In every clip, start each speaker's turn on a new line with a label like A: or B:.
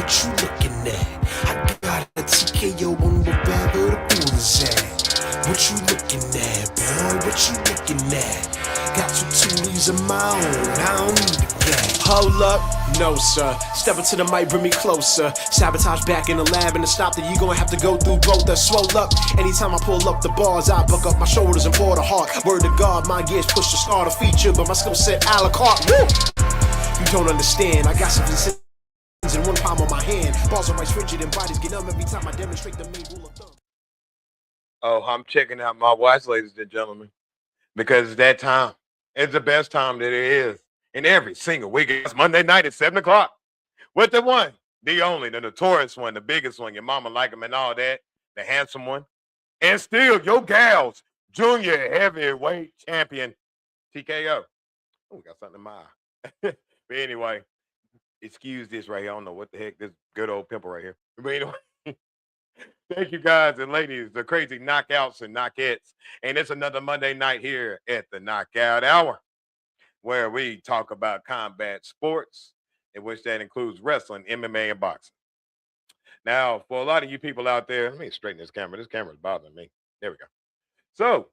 A: what you looking at? I got a TKO on wherever the fool is at. What you looking at, boy? What you looking at? Got two Tulies of my own, I don't need a gat. Hold up, no sir. Step into the mic, bring me closer. Sabotage back in the lab, and to stop that you gonna have to go through both. That swole up. Anytime I pull up the bars, I buck up my shoulders and pour the heart. Word to God, my gears push to start a feature, but my skill set a la carte. Woo! You don't understand. I got some decisions in one palm on my hand. Balls are right rigid and bodies get numb every time I demonstrate the main rule of thumb.
B: Oh, I'm checking out my watch, ladies and gentlemen, because it's that time. It's the best time that it is in every single week. It's Monday night at 7 o'clock with the one, the only, the notorious one, the biggest one. Your mama like him and all that, the handsome one. And still, your gals, junior heavyweight champion, TKO. Oh, we got something in my eye. But anyway, excuse this right here. I don't know what the heck this good old pimple right here. But anyway, thank you guys and ladies, the crazy knockouts and knockettes. And it's another Monday night here at the Knockout Hour, where we talk about combat sports, in which that includes wrestling, MMA, and boxing. Now, for a lot of you people out there, let me straighten this camera. This camera's bothering me. There we go. So,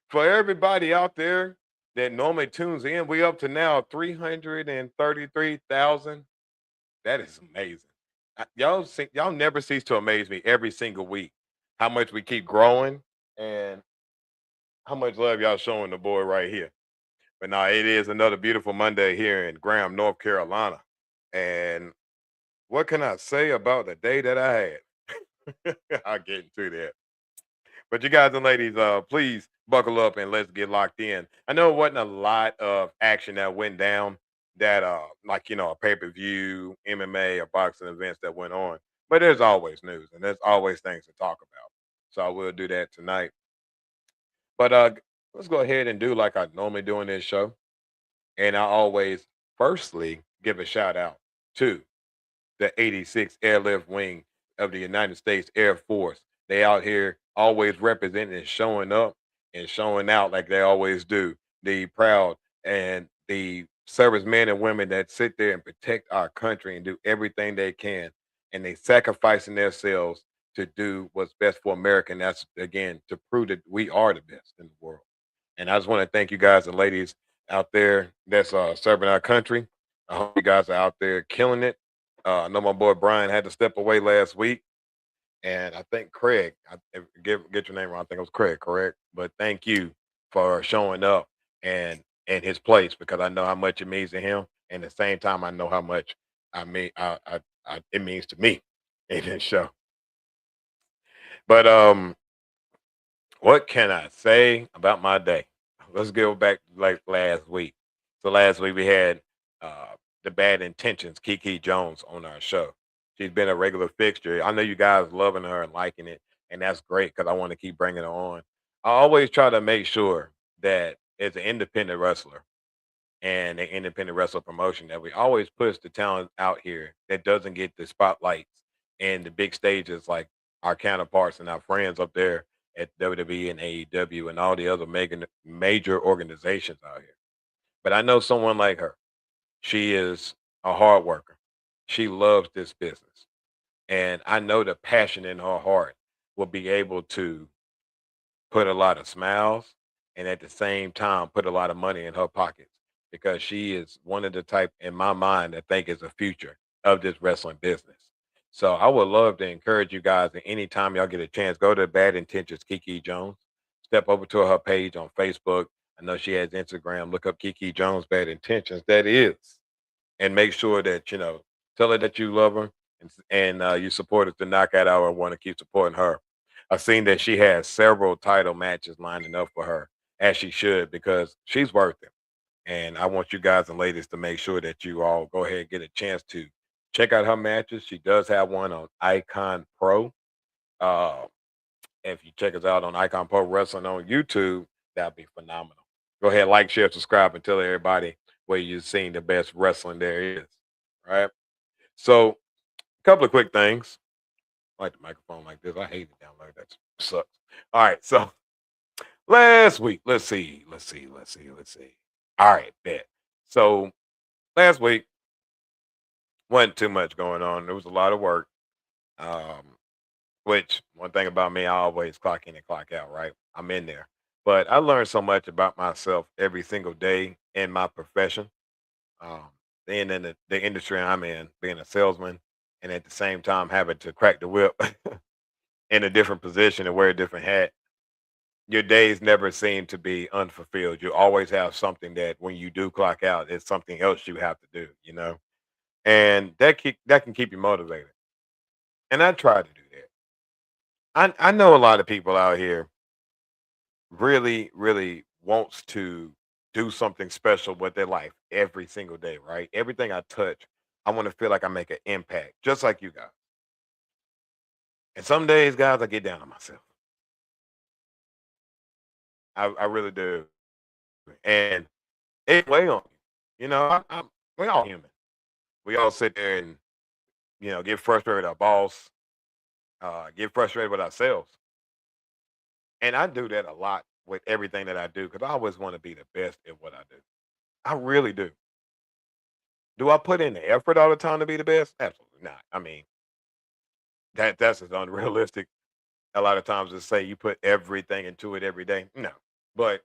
B: for everybody out there that normally tunes in, we up to now 333,000. That is amazing. Y'all never cease to amaze me every single week. How much we keep growing and how much love y'all showing the boy right here. But now it is another beautiful Monday here in Graham, North Carolina. And what can I say about the day that I had? I'll get into that. But you guys and ladies, please buckle up and let's get locked in. I know it wasn't a lot of action that went down that like a pay-per-view, MMA or boxing events that went on. But there's always news and there's always things to talk about. So I will do that tonight. But let's go ahead and do like I normally do in this show. And I always firstly give a shout out to the 86th Airlift Wing of the United States Air Force. They out here always representing and showing up and showing out like they always do. The proud and the servicemen and women that sit there and protect our country and do everything they can. And they sacrificing themselves to do what's best for America. And that's, again, to prove that we are the best in the world. And I just want to thank you guys and ladies out there that's serving our country. I hope you guys are out there killing it. I know my boy Brian had to step away last week, and I think Craig, get your name wrong. I think it was Craig, correct? But thank you for showing up and in his place because I know how much it means to him, and at the same time, I know how much it means to me in this show. But what can I say about my day? Let's go back like last week. So last week we had the Bad Intentions, Kiki Jones, on our show. She's been a regular fixture. I know you guys loving her and liking it, and that's great because I want to keep bringing her on. I always try to make sure that as an independent wrestler and an independent wrestler promotion that we always push the talent out here that doesn't get the spotlights and the big stages like our counterparts and our friends up there at WWE and AEW and all the other major organizations out here. But I know someone like her. She is a hard worker. She loves this business. And I know the passion in her heart will be able to put a lot of smiles and at the same time put a lot of money in her pockets because she is one of the type in my mind that think is the future of this wrestling business. So I would love to encourage you guys that anytime y'all get a chance, go to Bad Intentions Kiki Jones. Step over to her page on Facebook. I know she has Instagram. Look up Kiki Jones Bad Intentions. That is. And make sure that, tell her that you love her and you support us to Knockout Hour and want to keep supporting her. I've seen that she has several title matches lining up for her, as she should, because she's worth it. And I want you guys and ladies to make sure that you all go ahead and get a chance to check out her matches. She does have one on Icon Pro. Uh, if you check us out on Icon Pro Wrestling on YouTube, that'd be phenomenal. Go ahead, like, share, subscribe, and tell everybody where you've seen the best wrestling there is. Right? So, a couple of quick things. I like the microphone like this. I hate it down like that. Sucks. All right. So, last week, let's see. All right, bet. So, last week, Wasn't too much going on. There was a lot of work. Um, which one thing about me, I always clock in and clock out, right? I'm in there. But I learned so much about myself every single day in my profession. Um, being in the industry I'm in, being a salesman, and at the same time having to crack the whip in a different position and wear a different hat. Your days never seem to be unfulfilled. You always have something that when you do clock out, it's something else you have to do, and that can keep you motivated. And I try to do that. I know a lot of people out here really, really wants to do something special with their life every single day, right? Everything I touch, I want to feel like I make an impact, just like you guys. And some days, guys, I get down on myself. I really do. And it weigh on you. We all human. We all sit there and, get frustrated with our boss, get frustrated with ourselves. And I do that a lot with everything that I do because I always want to be the best at what I do. I really do. Do I put in the effort all the time to be the best? Absolutely not. I mean, that's as unrealistic a lot of times to say you put everything into it every day. No. But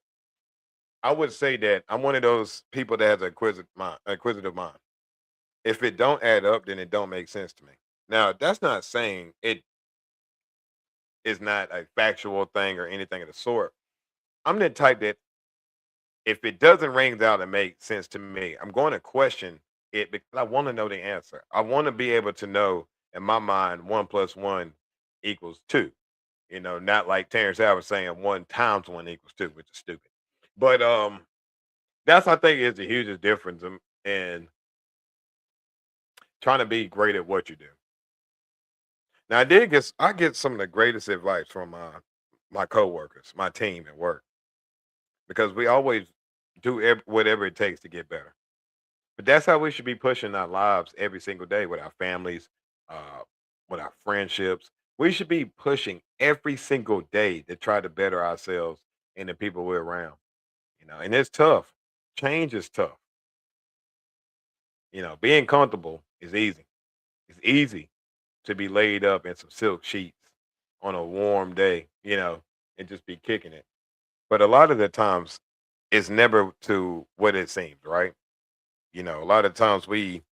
B: I would say that I'm one of those people that has a inquisitive mind. If it don't add up, then it don't make sense to me. Now, that's not saying it is not a factual thing or anything of the sort. I'm the type that if it doesn't ring out and make sense to me, I'm going to question it because I want to know the answer. I want to be able to know in my mind 1 plus 1 equals 2. Not like Terrence Howard saying 1 times 1 equals 2, which is stupid. But that's I think is the hugest difference in trying to be great at what you do. Now I get some of the greatest advice from my coworkers, my team at work, because we always do whatever it takes to get better. But that's how we should be pushing our lives every single day with our families, uh, with our friendships. We should be pushing every single day to try to better ourselves and the people we're around. And it's tough. Change is tough. Being comfortable is easy. It's easy to be laid up in some silk sheets on a warm day, and just be kicking it. But a lot of the times, it's never to what it seems, right? A lot of times we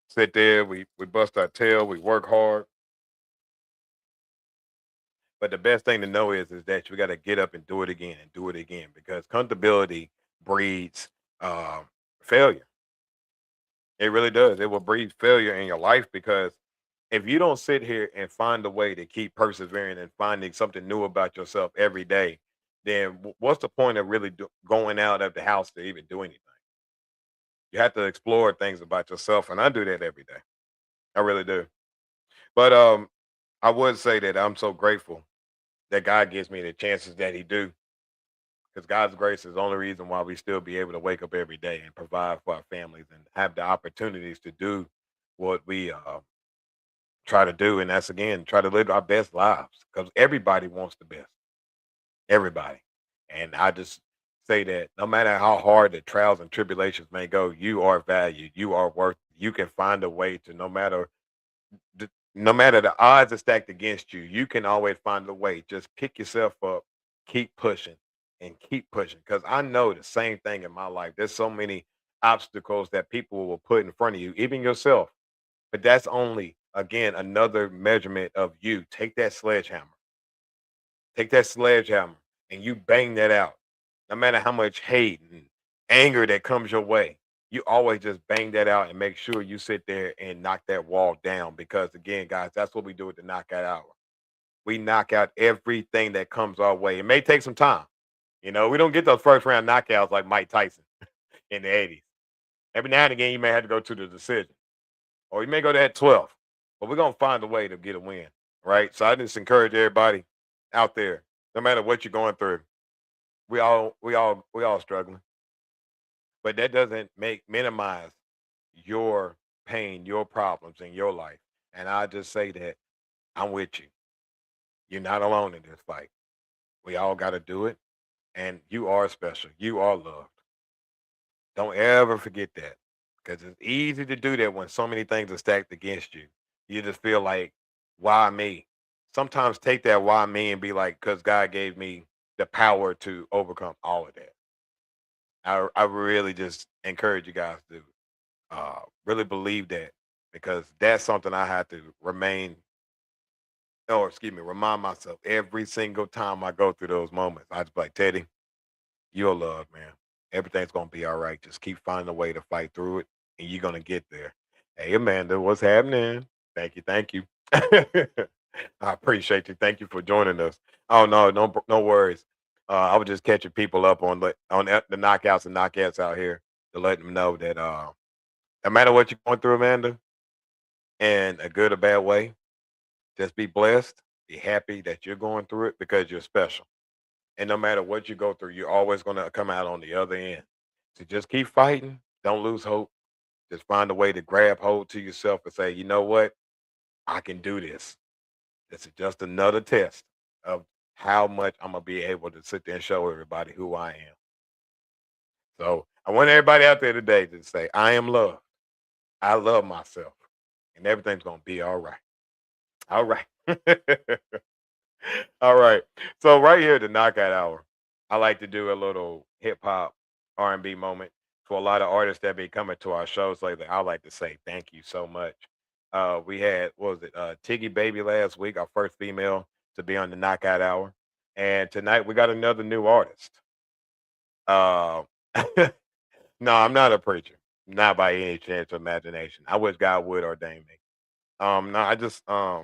B: sit there, we bust our tail, we work hard, but the best thing to know is that you got to get up and do it again and do it again because comfortability breeds failure. It really does. It will breed failure in your life because if you don't sit here and find a way to keep persevering and finding something new about yourself every day, then what's the point of really going out of the house to even do anything? You have to explore things about yourself, and I do that every day. I really do. But I would say that I'm so grateful that God gives me the chances that He do, because God's grace is the only reason why we still be able to wake up every day and provide for our families and have the opportunities to do what we try to do, and that's again try to live our best lives because everybody wants the best, everybody. And I just say that no matter how hard the trials and tribulations may go, you are valued, you are worth. You can find a way to no matter the odds are stacked against you, you can always find a way. Just pick yourself up, keep pushing, and keep pushing. Because I know the same thing in my life. There's so many obstacles that people will put in front of you, even yourself. But that's only, again, another measurement of you. Take that sledgehammer, and you bang that out. No matter how much hate and anger that comes your way, you always just bang that out and make sure you sit there and knock that wall down. Because again, guys, that's what we do with the knockout hour. We knock out everything that comes our way. It may take some time. We don't get those first round knockouts like Mike Tyson in the 80s. Every now and again, you may have to go to the decision, or you may go to that 12th. But we're gonna find a way to get a win, right? So I just encourage everybody out there, no matter what you're going through, we all struggling, but that doesn't make minimize your pain, your problems in your life. And I just say that I'm with you. You're not alone in this fight. We all got to do it, and you are special. You are loved. Don't ever forget that. because it's easy to do that when so many things are stacked against you. You just feel like, why me? Sometimes take that why me and be like, because God gave me the power to overcome all of that. I really just encourage you guys to really believe that, because that's something I have to remind myself every single time I go through those moments. I just be like, Teddy, you're loved, man. Everything's gonna be all right. Just keep finding a way to fight through it, and you're gonna get there. Hey, Amanda, what's happening? Thank you, thank you. I appreciate you. Thank you for joining us. Oh no, no worries. I was just catching people up on the knockouts and knockouts out here to let them know that no matter what you're going through, Amanda, in a good or bad way, just be blessed, be happy that you're going through it because you're special. And no matter what you go through, you're always going to come out on the other end. So just keep fighting. Don't lose hope. Just find a way to grab hold to yourself and say, you know what? I can do this. This is just another test of how much I'm going to be able to sit there and show everybody who I am. So I want everybody out there today to say, I am loved. I love myself. And everything's going to be all right. All right. All right. So right here at the Knockout Hour, I like to do a little hip hop R&B moment for a lot of artists that be coming to our shows lately. I like to say thank you so much. We had, what was it, Tiggy Baby last week, our first female to be on the Knockout Hour. And tonight we got another new artist. No, I'm not a preacher. Not by any chance of imagination. I wish God would ordain me. No, I just I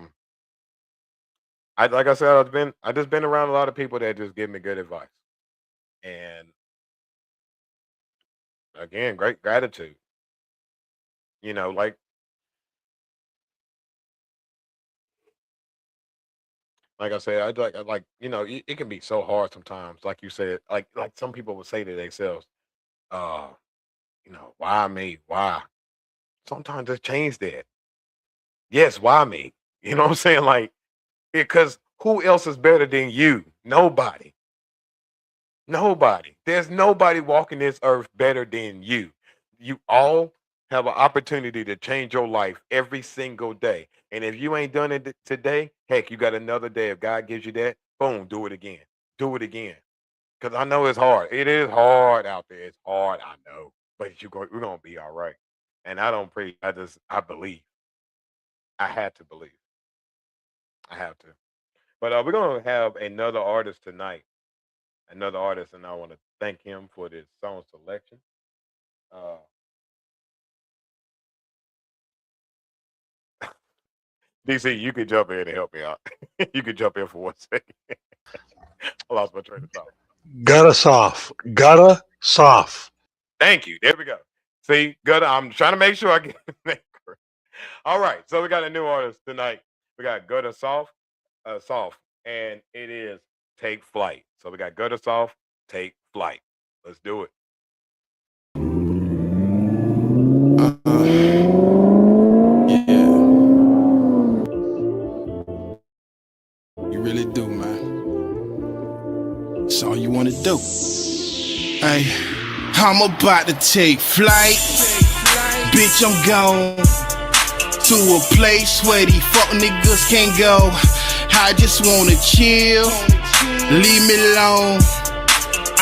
B: like I said, I just been around a lot of people that just give me good advice. And again, great gratitude. You know, like I said, I like, it can be so hard sometimes, like you said, like some people would say to themselves, uh, why me? Why? Sometimes just change that. Yes, why me? You know what I'm saying? Like, because who else is better than you? Nobody. Nobody. There's nobody walking this earth better than you. You all have an opportunity to change your life every single day. And if you ain't done it today, heck, you got another day. If God gives you that, boom, do it again. Do it again. Because I know it's hard. It is hard out there. It's hard, I know. But we're gonna be all right. And I don't preach. I believe. I had to believe. I have to. But we're gonna have another artist tonight. Another artist, and I want to thank him for this song selection. Uh, DC, you could jump in and help me out. You could jump in for 1 second. I lost my train of thought.
C: Gutter soft. Gutter soft.
B: Thank you. There we go. See, Gutter, I'm trying to make sure I get the name correct. All right, so we got a new artist tonight. We got Gutter Soft, and it is Take Flight. So we got Gutter Soft, Take Flight. Let's do it.
D: Yeah. You really do, man. It's all you wanna do. Hey, I'm about to take flight. Bitch, I'm gone to a place where these fuck niggas can't go. I just wanna chill, leave me alone.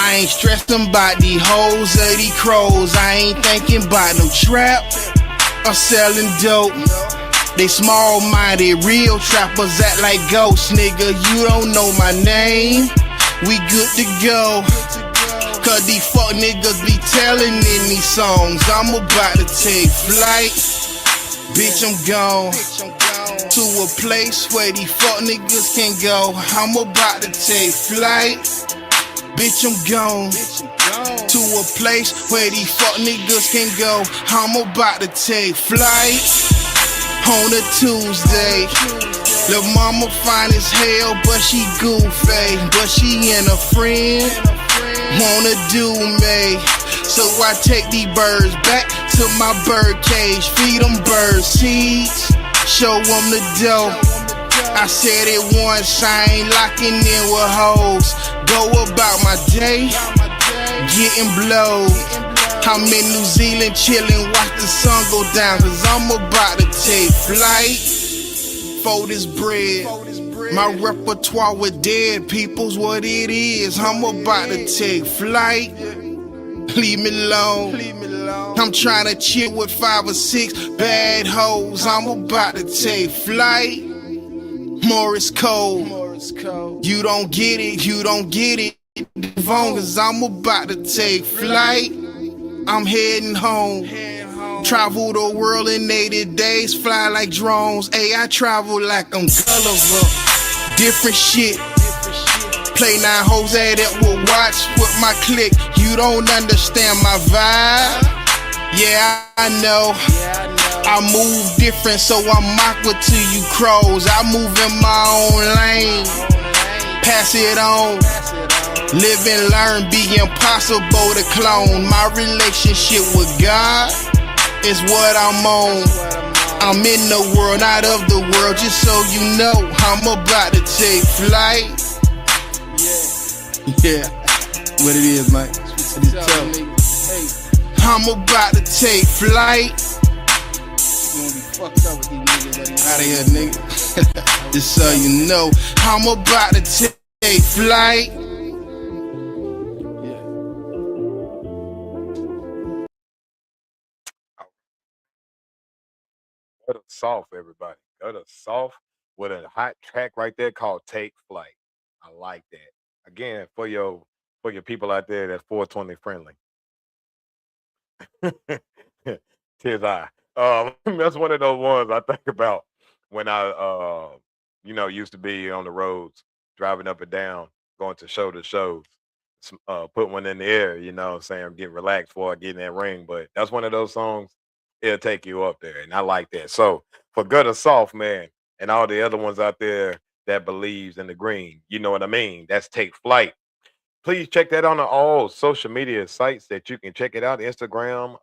D: I ain't stressing about these hoes or these crows. I ain't thinking about no trap or selling dope. They small-minded, real trappers act like ghosts, nigga. You don't know my name, we good to go. Cause these fuck niggas be telling in these songs. I'm about to take flight. Bitch, I'm gone to a place where these fuck niggas can go. I'm about to take flight. Bitch, I'm gone to a place where these fuck niggas can go. I'm about to take flight on a Tuesday. Lil' mama fine as hell, but she goofy. But she and a friend wanna do me. So I take these birds back to my bird cage. Feed them bird seeds, show them the dough. I said it once, I ain't locking in with hoes. Go about my day, getting blowed. I'm in New Zealand chillin', watch the sun go down, cause I'm about to take flight for this bread. My repertoire with dead people's what it is. I'm about to take flight. Leave me alone. I'm tryna chill with 5 or 6 bad hoes. I'm about to take flight. Morris Cole. You don't get it, you don't get it. Devon, cause I'm about to take flight. I'm heading home. Travel the world in 80 days, fly like drones. Hey, I travel like I'm Gulliver. Different shit. Play 9 hoes at it will watch with my click. You don't understand my vibe. Yeah, I know. I move different, so I'm awkward to you crows. I move in my own lane. Pass it on. Live and learn, be impossible to clone. My relationship with God is what I'm on. I'm in the world, not of the world, just so you know. I'm about to take flight. Yeah, what it is, Mike. I'm about to take flight. You gonna be fucked up with these niggas out of here, nigga. Just so you know, I'm about to take flight.
B: Go to Soft, everybody. Go to Soft with a hot track right there called Take Flight. I like that. Again, for your people out there that's 420 friendly. Tis I. That's one of those ones I think about when I used to be on the roads, driving up and down, going to shows. Put one in the air, saying I'm getting relaxed before I get in that ring. But that's one of those songs, it'll take you up there. And I like that. So for Gutter Soft, man, and all the other ones out there that believes in the green, you know what I mean? That's Take Flight. Please check that on all social media sites that you can check it out. Instagram,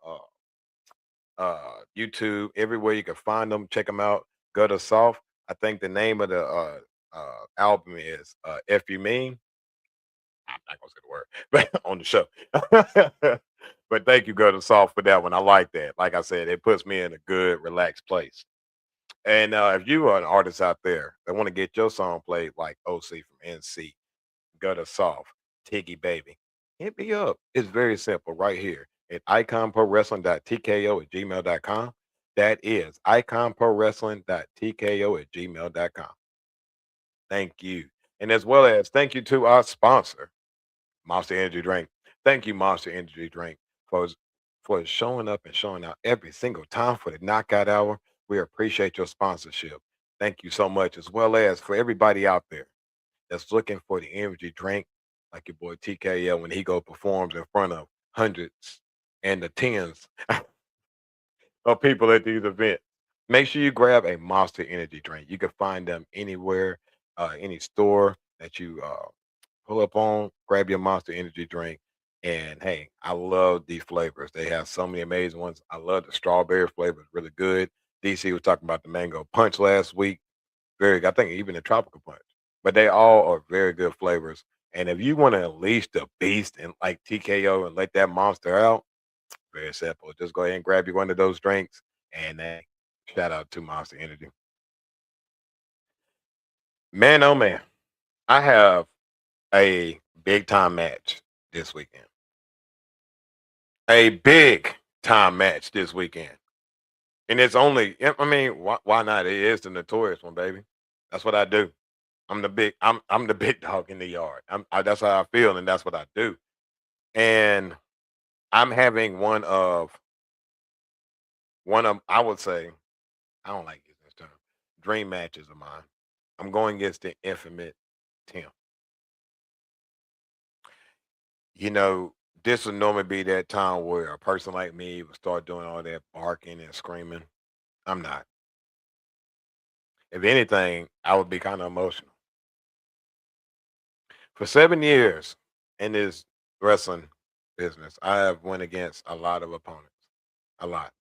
B: YouTube, everywhere you can find them. Check them out. Gutter Soft. I think the name of the album is F You Mean. I'm not gonna say the word, but on the show. But thank you, Gutter Soft, for that one. I like that. Like I said, it puts me in a good, relaxed place. And if you are an artist out there that want to get your song played like OC from NC, Gutter Soft, Tiggy Baby, hit me up. It's very simple right here at iconprowrestling.tko@gmail.com. That is iconprowrestling.tko@gmail.com. Thank you. And as well as thank you to our sponsor, Monster Energy Drink. Thank you, Monster Energy Drink, for showing up and showing out every single time for the Knockout Hour. We appreciate your sponsorship. Thank you so much, as well as for everybody out there that's looking for the energy drink, like your boy TKL when he performs in front of hundreds and the tens of people at these events. Make sure you grab a Monster Energy Drink. You can find them anywhere, any store that you pull up on, grab your Monster Energy Drink. And hey, I love these flavors. They have so many amazing ones. I love the strawberry flavor, it's really good. DC was talking about the mango punch last week. Very good. I think even the tropical punch. But they all are very good flavors. And if you want to unleash the beast and like TKO and let that monster out, very simple. Just go ahead and grab you one of those drinks. And shout out to Monster Energy. Man, oh man, I have a big time match this weekend. A big time match this weekend. And it's only, I mean, why not? It is the notorious one, baby. That's what I do. I'm the big dog in the yard. That's how I feel, and that's what I do. And I'm having one of I would say, I don't like using this term, dream matches of mine. I'm going against the infamous Tim. This would normally be that time where a person like me would start doing all that barking and screaming. I'm not. If anything, I would be kind of emotional. For 7 years in this wrestling business, I have went against a lot of opponents. A lot.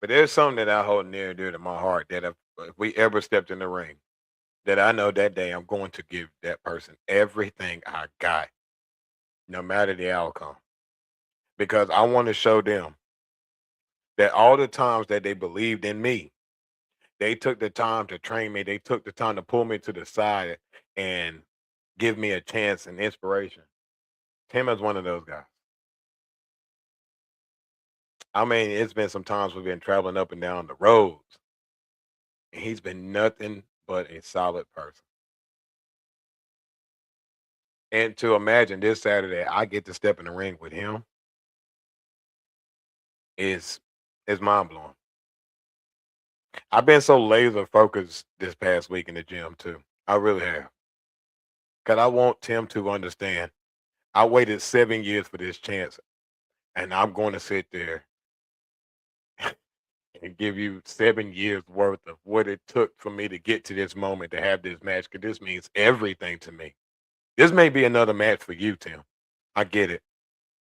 B: But there's something that I hold near and dear to my heart that if we ever stepped in the ring, that I know that day I'm going to give that person everything I got, no matter the outcome. because I want to show them that all the times that they believed in me, they took the time to train me. They took the time to pull me to the side and give me a chance and inspiration. Tim is one of those guys. I mean, it's been some times we've been traveling up and down the roads, and he's been nothing but a solid person. And to imagine this Saturday, I get to step in the ring with him is mind blowing. I've been so laser focused this past week in the gym too. I really have. Cause I want Tim to understand. I waited 7 years for this chance, and I'm going to sit there and give you 7 years worth of what it took for me to get to this moment to have this match. Cause this means everything to me. This may be another match for you, Tim. I get it.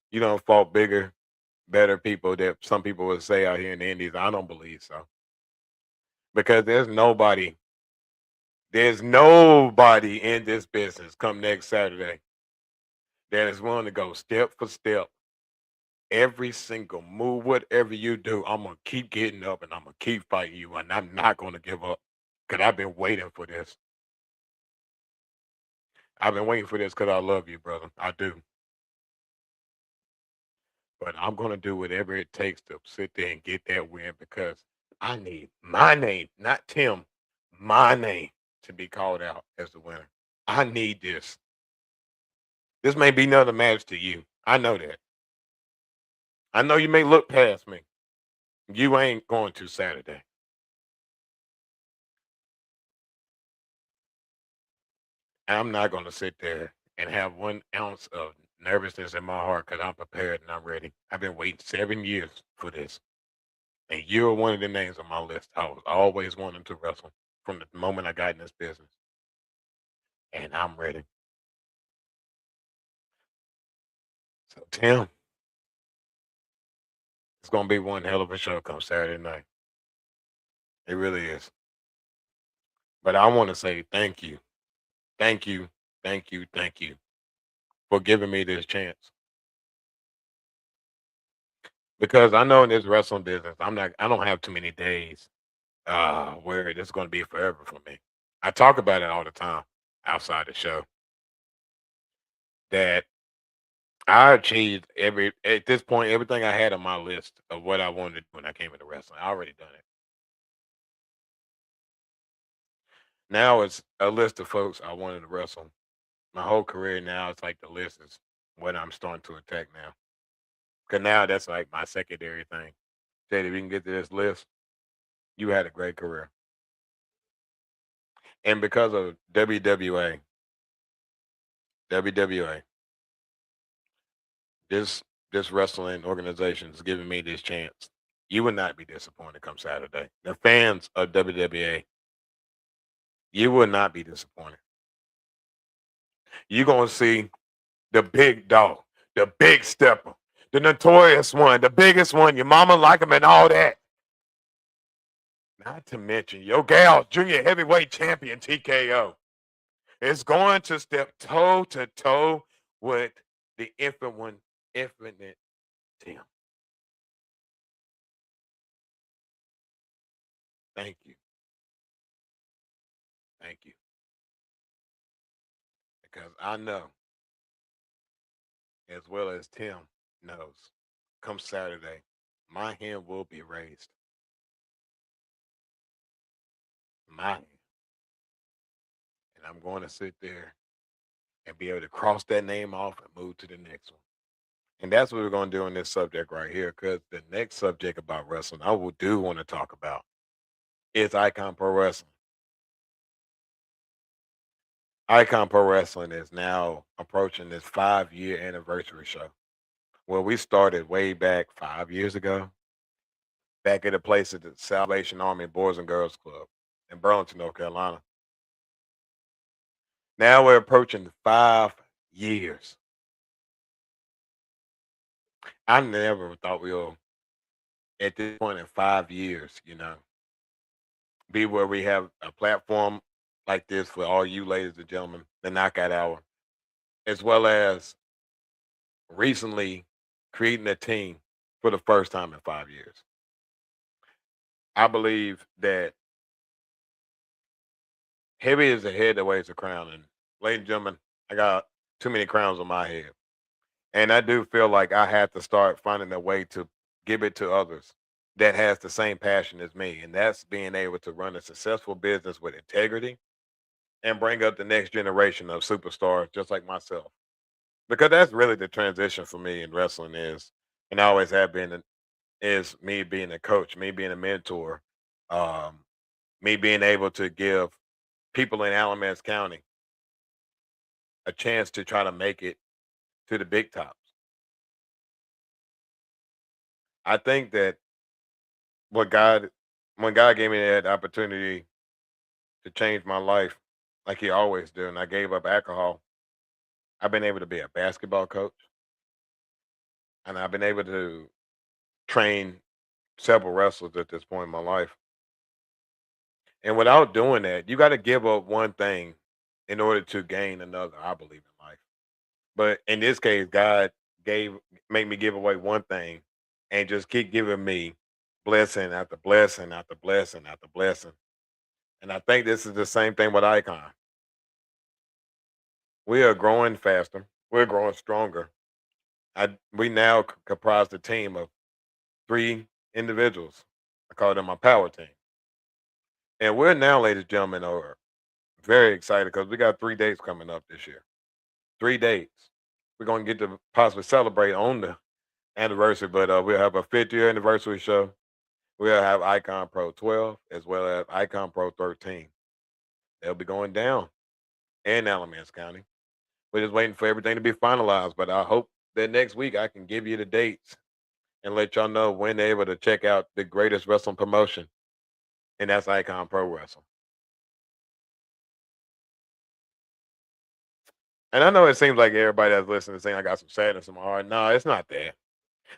B: You don't fought bigger, better people that some people would say out here in the Indies. I don't believe so. Because there's nobody in this business come next Saturday that is willing to go step for step, every single move, whatever you do, I'm gonna keep getting up and I'm gonna keep fighting you, and I'm not gonna give up. Cause I've been waiting for this. I've been waiting for this because I love you, brother. I do. But I'm gonna do whatever it takes to sit there and get that win because I need my name, not Tim, my name to be called out as the winner. I need this. This may be another match to you. I know that. I know you may look past me. You ain't going to Saturday. I'm not going to sit there and have 1 ounce of nervousness in my heart because I'm prepared and I'm ready. I've been waiting 7 years for this. And you're one of the names on my list. I was always wanting to wrestle from the moment I got in this business. And I'm ready. So, Tim, it's going to be one hell of a show come Saturday night. It really is. But I want to say thank you. Thank you. Thank you. Thank you for giving me this chance. Because I know in this wrestling business, I don't have too many days where it's going to be forever for me. I talk about it all the time outside the show that I achieved at this point, everything I had on my list of what I wanted to do when I came into wrestling. I already done it. Now it's a list of folks I wanted to wrestle. My whole career now, it's like the list is what I'm starting to attack now. Because now that's like my secondary thing. Said if you can get to this list, you had a great career. And because of WWA, this wrestling organization is giving me this chance. You would not be disappointed come Saturday. The fans of WWA, you will not be disappointed. You're going to see the big dog, the big stepper, the notorious one, the biggest one, your mama like him and all that. Not to mention your gal, junior heavyweight champion TKO, is going to step toe to toe with the infinite Tim. Thank you. Thank you. Because I know, as well as Tim knows, come Saturday, my hand will be raised. My hand. And I'm going to sit there and be able to cross that name off and move to the next one. And that's what we're going to do on this subject right here, because the next subject about wrestling I do want to talk about is Icon Pro Wrestling. Icon Pro Wrestling is now approaching this 5-year anniversary show. Well, we started way back 5 years ago, back at a place at the Salvation Army Boys and Girls Club in Burlington, North Carolina. Now we're approaching 5 years. I never thought we'll, at this point in 5 years, be where we have a platform like this for all you ladies and gentlemen, the Knockout Hour, as well as recently creating a team for the first time in 5 years. I believe that heavy is the head that weighs the crown. And ladies and gentlemen, I got too many crowns on my head. And I do feel like I have to start finding a way to give it to others that has the same passion as me. And that's being able to run a successful business with integrity and bring up the next generation of superstars just like myself. Because that's really the transition for me in wrestling is, and I always have been, is me being a coach, me being a mentor, um, me being able to give people in Alamance County a chance to try to make it to the big tops. I think that what God, when God gave me that opportunity to change my life, like He always do, and I gave up alcohol, I've been able to be a basketball coach, and I've been able to train several wrestlers at this point in my life. And without doing that, you got to give up one thing in order to gain another. I believe in life, but in this case, God gave made me give away one thing, and just keep giving me blessing after blessing after blessing after blessing. And I think this is the same thing with Icon. We are growing faster. We're growing stronger. We now comprise the team of 3 individuals. I call them my power team. And we're now, ladies and gentlemen, are very excited because we got 3 dates coming up this year. 3 dates. We're going to get to possibly celebrate on the anniversary, but we'll have a 50th anniversary show. We'll have Icon Pro 12 as well as Icon Pro 13. They'll be going down in Alamance County. We're just waiting for everything to be finalized, but I hope that next week I can give you the dates and let y'all know when they're able to check out the greatest wrestling promotion, and that's Icon Pro Wrestling. And I know it seems like everybody that's listening is saying I got some sadness in my heart. No, it's not that.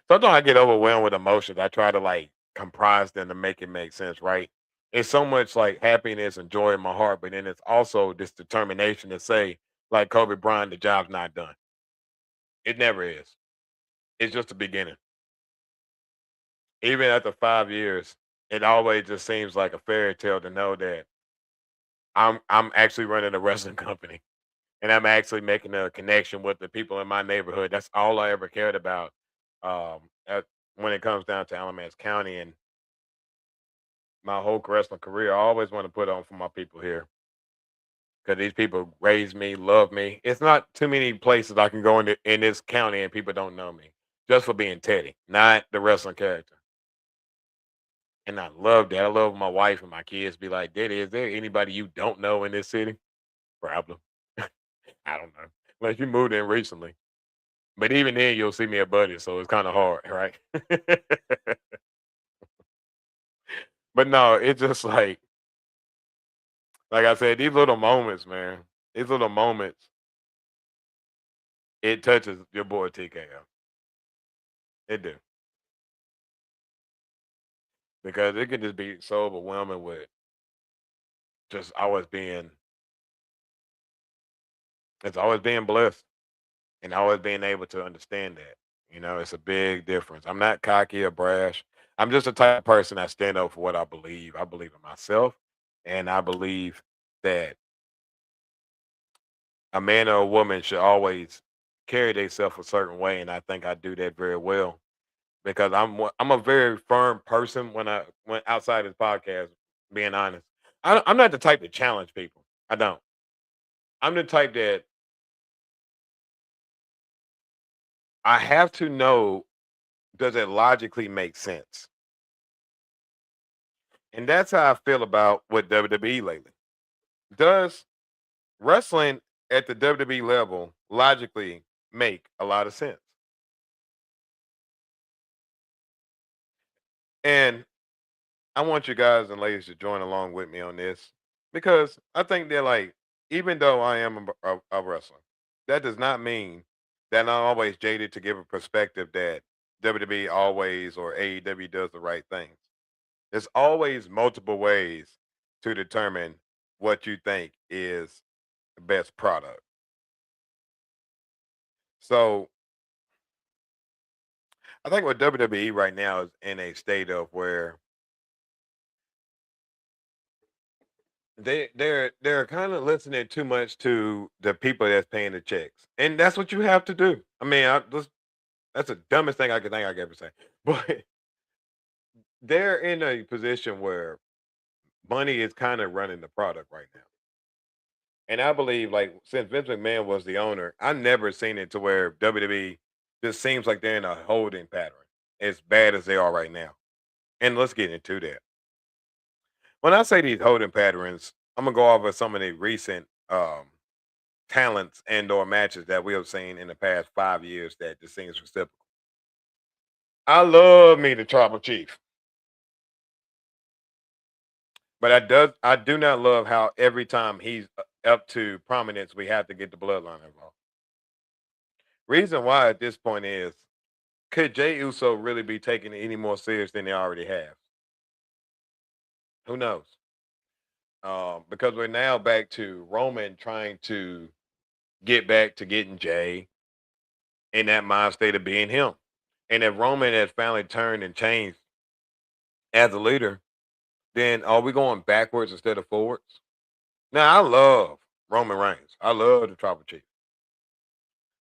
B: Sometimes I get overwhelmed with emotions. I try to like comprise them to make it make sense, right? It's so much like happiness and joy in my heart, but then it's also this determination to say, like Kobe Bryant, the job's not done. It never is. It's just the beginning. Even after 5 years, it always just seems like a fairy tale to know that I'm actually running a wrestling company and I'm actually making a connection with the people in my neighborhood. That's all I ever cared about when it comes down to Alamance County and my whole wrestling career. I always want to put on for my people here because these people raised me, love me. It's not too many places I can go in this county and people don't know me just for being Teddy, not the wrestling character. And I love that. I love my wife and my kids be like, Daddy, is there anybody you don't know in this city? Problem. I don't know. Unless you moved in recently. But even then, you'll see me at Buddy, so it's kind of hard, right? But no, it's just like I said, these little moments, man, these little moments, it touches your boy TKO. It do. Because it can just be so overwhelming with just it's always being blessed and always being able to understand that. You know, it's a big difference. I'm not cocky or brash. I'm just the type of person that stand up for what I believe. I believe in myself, and I believe that a man or a woman should always carry themselves a certain way, and I think I do that very well because I'm a very firm person when outside this podcast. Being honest, I'm not the type to challenge people. I don't. I'm the type that I have to know, does it logically make sense? And that's how I feel about with WWE lately. Does wrestling at the WWE level logically make a lot of sense? And I want you guys and ladies to join along with me on this because I think they're like, even though I am a wrestler, that does not mean that I'm always jaded to give a perspective that WWE always or AEW does the right things. There's always multiple ways to determine what you think is the best product. So I think what WWE right now is in a state of where they're kind of listening too much to the people that's paying the checks, and that's what you have to do. I mean, that's the dumbest thing I could think I could ever say, but they're in a position where money is kind of running the product right now. And I believe, like, since Vince McMahon was the owner, I've never seen it to where WWE just seems like they're in a holding pattern as bad as they are right now. And let's get into that. When I say these holding patterns, I'm gonna go over some of the recent talents and or matches that we have seen in the past 5 years that just seems reciprocal. I love me the Tribal Chief, but I do not love how every time he's up to prominence, we have to get the bloodline involved. Reason why at this point is, could Jay Uso really be taken any more serious than they already have? Who knows? Because we're now back to Roman trying to get back to getting Jay in that mind state of being him. And if Roman has finally turned and changed as a leader, then are we going backwards instead of forwards? Now, I love Roman Reigns. I love the Tribal Chief.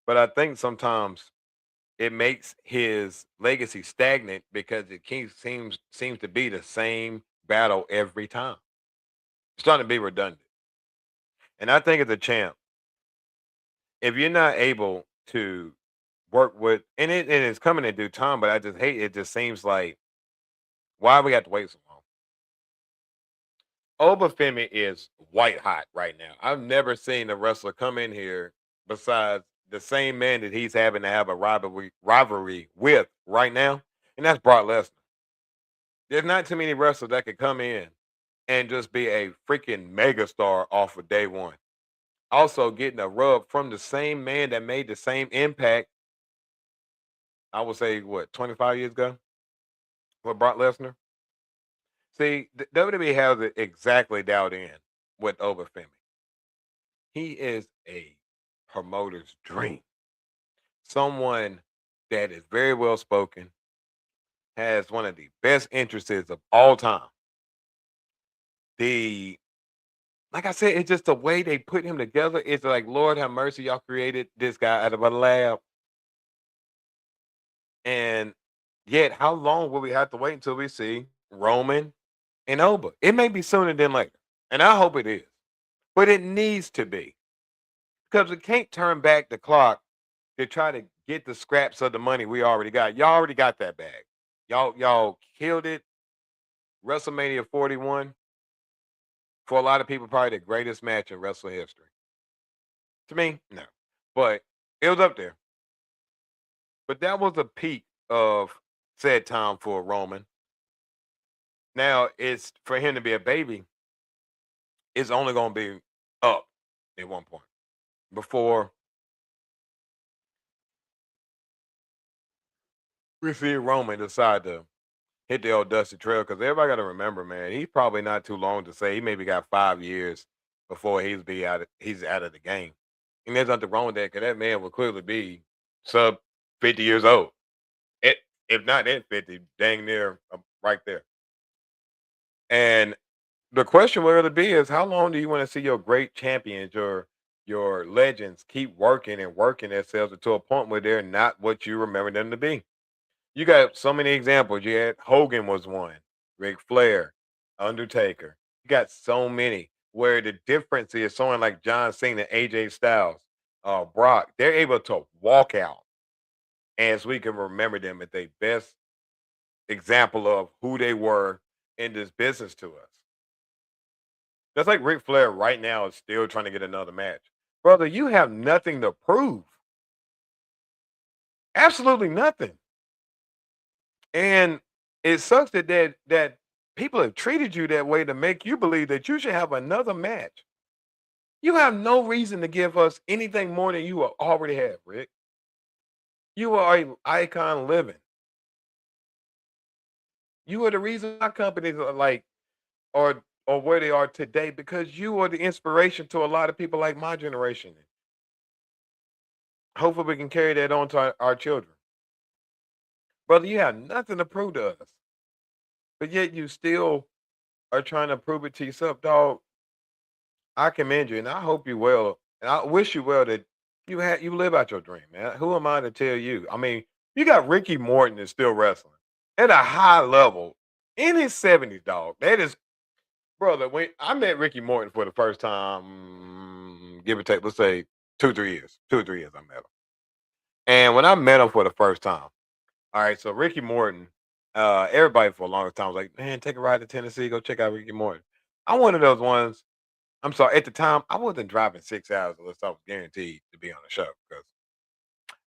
B: But I think sometimes it makes his legacy stagnant because it seems to be the same battle every time. It's starting to be redundant. And I think as a champ, if you're not able to work with, and it's coming in due time, but I just hate it. Just seems like, why we got to wait so long? Obafemi is white hot right now. I've never seen a wrestler come in here besides the same man that he's having to have a rivalry with right now, and that's Brock Lesnar. There's not too many wrestlers that could come in and just be a freaking megastar off of day one. Also getting a rub from the same man that made the same impact, I would say, what, 25 years ago with Brock Lesnar? See, WWE has it exactly dialed in with Obafemi. He is a promoter's dream. Someone that is very well spoken, has one of the best interests of all time. Like I said, it's just the way they put him together. It's like, Lord have mercy, y'all created this guy out of a lab. And yet, how long will we have to wait until we see Roman and Oba? It may be sooner than later. And I hope it is. But it needs to be. Because we can't turn back the clock to try to get the scraps of the money we already got. Y'all already got that bag. Y'all killed it. WrestleMania 41. For a lot of people, probably the greatest match in wrestling history. To me, no. But it was up there. But that was a peak of said time for Roman. Now, it's for him to be a baby, it's only going to be up at one point before we see Roman decide to hit the old dusty trail. Because everybody got to remember, man, he's probably not too long to say. He maybe got 5 years before he's out of the game. And there's nothing wrong with that, because that man will clearly be sub 50 years old. If not at 50, dang near right there. And the question will really be is, how long do you want to see your great champions, your legends, keep working and working themselves to a point where they're not what you remember them to be? You got so many examples. You had Hogan was one, Ric Flair, Undertaker. You got so many where the difference is someone like John Cena, AJ Styles, Brock. They're able to walk out as we can remember them as the best example of who they were in this business to us. Just like Ric Flair right now is still trying to get another match. Brother, you have nothing to prove. Absolutely nothing. And it sucks that people have treated you that way to make you believe that you should have another match. You have no reason to give us anything more than you already have, Rick. You are an icon living. You are the reason our companies are like, or where they are today, because you are the inspiration to a lot of people like my generation. Hopefully we can carry that on to our children. Brother, you have nothing to prove to us, but yet you still are trying to prove it to yourself, dog. I commend you, and I hope you well, and I wish you well that you live out your dream, man. Who am I to tell you? I mean, you got Ricky Morton is still wrestling at a high level in his 70s, dog. That is, brother. When I met Ricky Morton for the first time, give or take, let's say 2 or 3 years, 2 or 3 years, I met him. And when I met him for the first time, all right, so Ricky Morton, everybody for a long time was like, man, take a ride to Tennessee, go check out Ricky Morton. I'm one of those ones. I'm sorry. At the time, I wasn't driving 6 hours unless I was guaranteed to be on the show because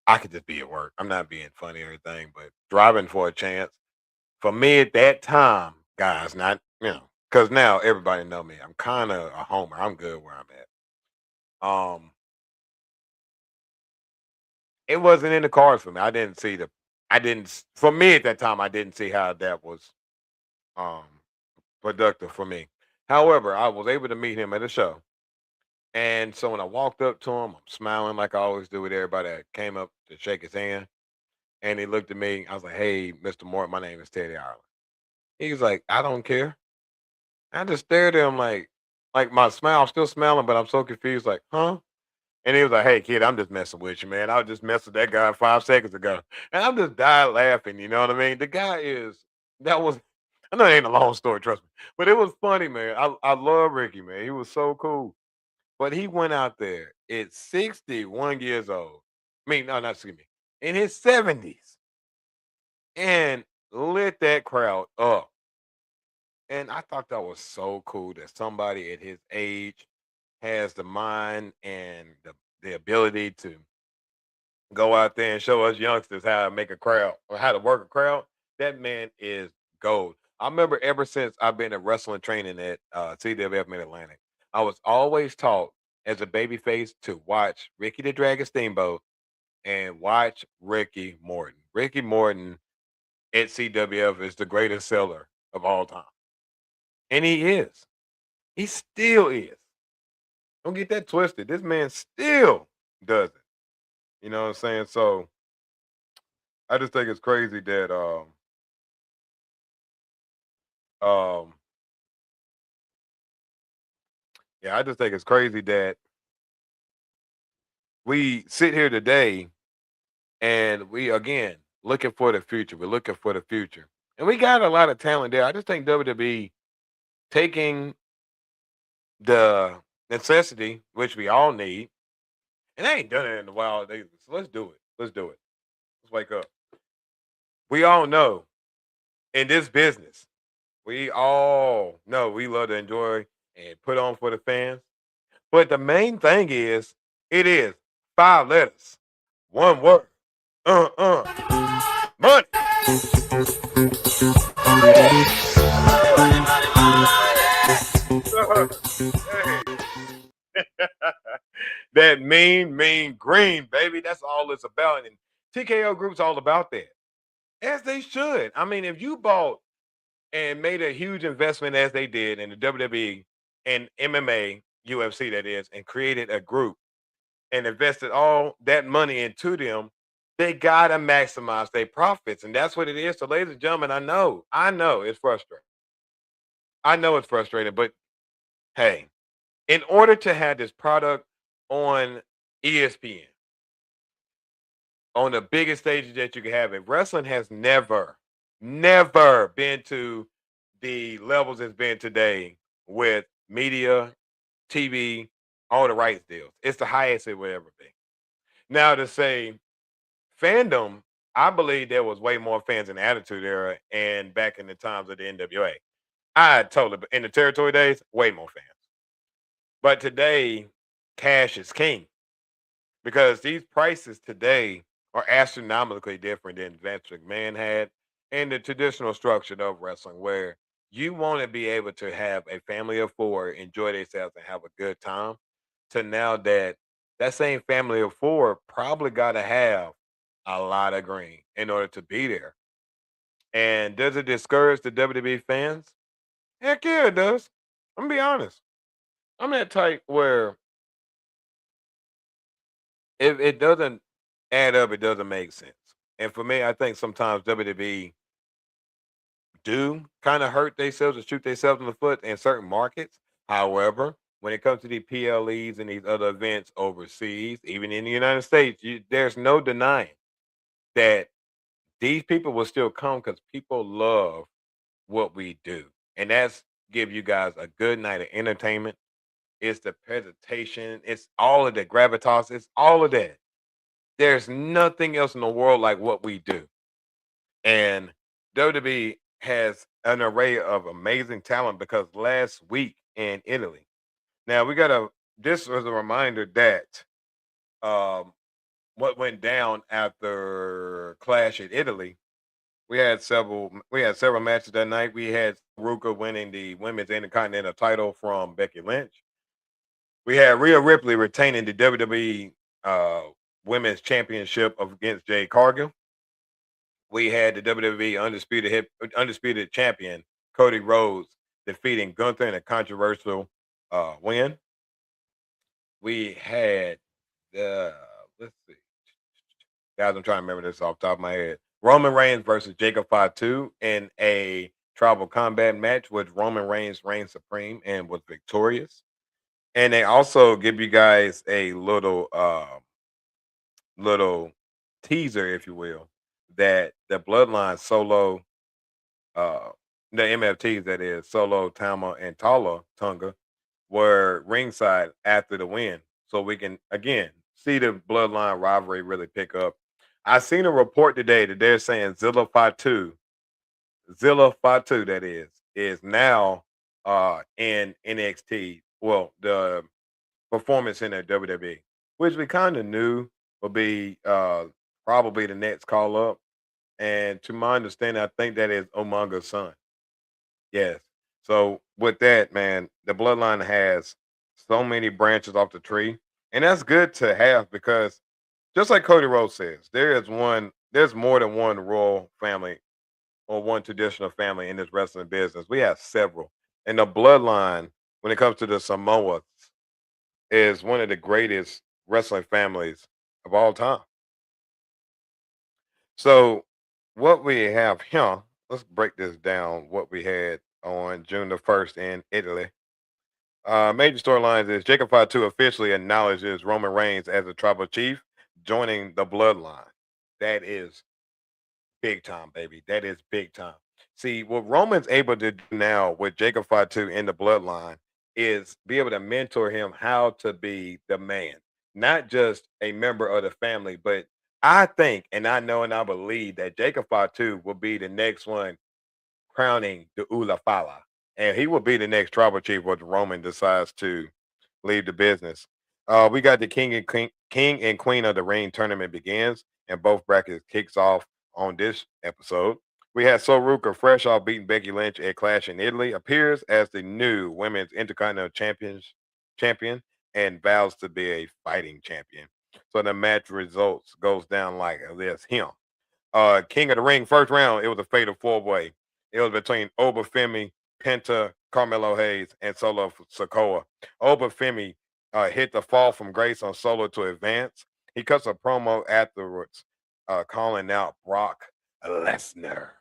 B: I could just be at work. I'm not being funny or anything, but driving for a chance for me at that time, guys, not because now everybody know me. I'm kind of a homer. I'm good where I'm at. It wasn't in the cards for me. I didn't see the. I didn't. For me at that time, I didn't see how that was um productive for me. However, I was able to meet him at a show. And so when I walked up to him, I'm smiling like I always do with everybody that came up to shake his hand. And he looked at me. I was like, hey, Mr. Morton, my name is Teddy Ireland. He was like, I don't care. I just stared at him like my smile, I'm still smiling, but I'm so confused, like, huh? And he was like, hey, kid, I'm just messing with you, man. I was just messing with that guy 5 seconds ago. And I'm just died laughing, you know what I mean? The guy that was, I know it ain't a long story, trust me, but it was funny, man. I love Ricky, man. He was so cool. But he went out there at 61 years old. I mean, no, not excuse me, in his 70s and lit that crowd up. And I thought that was so cool that somebody at his age has the mind and the ability to go out there and show us youngsters how to make a crowd or how to work a crowd. That man is gold. I remember ever since I've been at wrestling training at CWF Mid Atlantic, I was always taught as a baby face to watch Ricky the Dragon Steamboat and watch Ricky Morton. Ricky Morton at CWF is the greatest seller of all time. And he is. He still is. Don't get that twisted. This man still does it. You know what I'm saying? So I just think it's crazy that um yeah, I just think it's crazy that we sit here today and we again looking for the future. We're looking for the future. And we got a lot of talent there. I just think WWE taking the necessity, which we all need, and they ain't done it in a while. So let's do it. Let's do it. Let's wake up. We all know in this business, we all know we love to enjoy and put on for the fans. But the main thing is, it is 5 letters, one word. Money. That mean green, baby. That's all it's about. And TKO Group's all about that. As they should. I mean, if you bought and made a huge investment as they did in the WWE and MMA, UFC that is, and created a group and invested all that money into them, they gotta maximize their profits. And that's what it is. So, ladies and gentlemen, I know it's frustrating. I know it's frustrating, but hey, in order to have this product on ESPN, on the biggest stages that you can have it, wrestling has never been to the levels it's been today with media, TV, all the rights deals. It's the highest it will ever be. Now to say fandom, I believe there was way more fans in the Attitude Era and back in the times of the NWA. I totally in the territory days, way more fans. But today, cash is king because these prices today are astronomically different than Vince McMahon had and the traditional structure of wrestling, where you want to be able to have a family of four enjoy themselves and have a good time. To now that same family of four probably got to have a lot of green in order to be there. And does it discourage the WWE fans? Heck yeah, it does. I'm gonna be honest. I'm that type where if it doesn't add up, it doesn't make sense. And for me, I think sometimes WWE do kind of hurt themselves and shoot themselves in the foot in certain markets. However, when it comes to the PLEs and these other events overseas, even in the United States, there's no denying that these people will still come because people love what we do. And that's give you guys a good night of entertainment. It's the presentation, it's all of the gravitas, it's all of that. There's nothing else in the world like what we do. And WWE has an array of amazing talent because last week in Italy. Now we gotta this was a reminder that um what went down after Clash in Italy. We had several matches that night. We had Ruka winning the women's intercontinental title from Becky Lynch. We had Rhea Ripley retaining the WWE women's championship against Jade Cargill. We had the WWE undisputed champion Cody Rhodes defeating Gunther in a controversial win. We had the let's see, guys. I'm trying to remember this off the top of my head. Roman Reigns versus Jacob Fatu in a tribal combat match, which Roman Reigns reigned supreme and was victorious. And they also give you guys a little teaser, if you will, that the Bloodline Solo, uh, the MFTs, that is Solo, Tama, and Tonga, were ringside after the win, so we can again see the Bloodline rivalry really pick up. I seen a report today that they're saying Zilla Fatu, that is now in NXT. Well, the Performance Center at WWE, which we kind of knew would be probably the next call up. And to my understanding, I think that is Umanga's son. Yes. So with that, man, the bloodline has so many branches off the tree, and that's good to have because just like Cody Rhodes says, there's more than one royal family or one traditional family in this wrestling business. We have several. And the bloodline, when it comes to the Samoas, is one of the greatest wrestling families of all time. So what we have here, let's break this down. What we had on June the 1st in Italy. Major storylines is Jacob Fatu officially acknowledges Roman Reigns as a tribal chief, joining the bloodline. That is big time, baby. That is big time. See, what Roman's able to do now with Jacob Fatu in the bloodline is be able to mentor him how to be the man, not just a member of the family, but I think and I know and I believe that Jacob Fatu will be the next one crowning the Ula Fala. And he will be the next tribal chief once Roman decides to leave the business. We got the King and Queen of the Ring tournament begins, and both brackets kicks off on this episode. We had Soruka, fresh off beating Becky Lynch at Clash in Italy, appears as the new women's Intercontinental champion and vows to be a fighting champion. So the match results goes down like this. Him. King of the Ring, first round, it was a fatal four-way. It was between Obafemi, Penta, Carmelo Hayes, and Solo Sokoa. Obafemi hit the fall from grace on Solo to advance. He cuts a promo afterwards, calling out Brock Lesnar.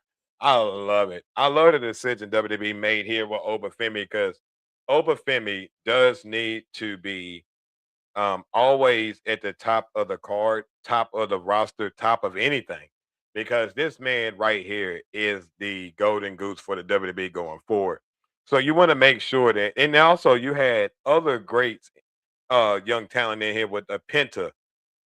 B: I love it. I love the decision WWE made here with Obafemi because Obafemi does need to be always at the top of the card, top of the roster, top of anything. Because this man right here is the golden goose for the WWE going forward. So you want to make sure that, and also you had other great young talent in here with the Penta,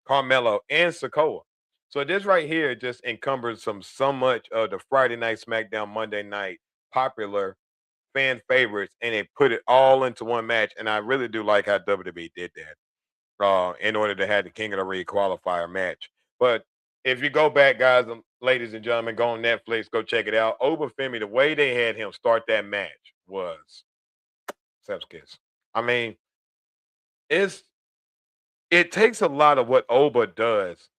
B: Carmelo, and Sokoa. So this right here just encumbers so much of the Friday night SmackDown, Monday night popular fan favorites, and they put it all into one match. And I really do like how WWE did that in order to have the King of the Ring qualifier match. But if you go back, guys, ladies and gentlemen, go on Netflix, go check it out. Obafemi, the way they had him start that match was Chef's kiss. I mean, it takes a lot of what Oba does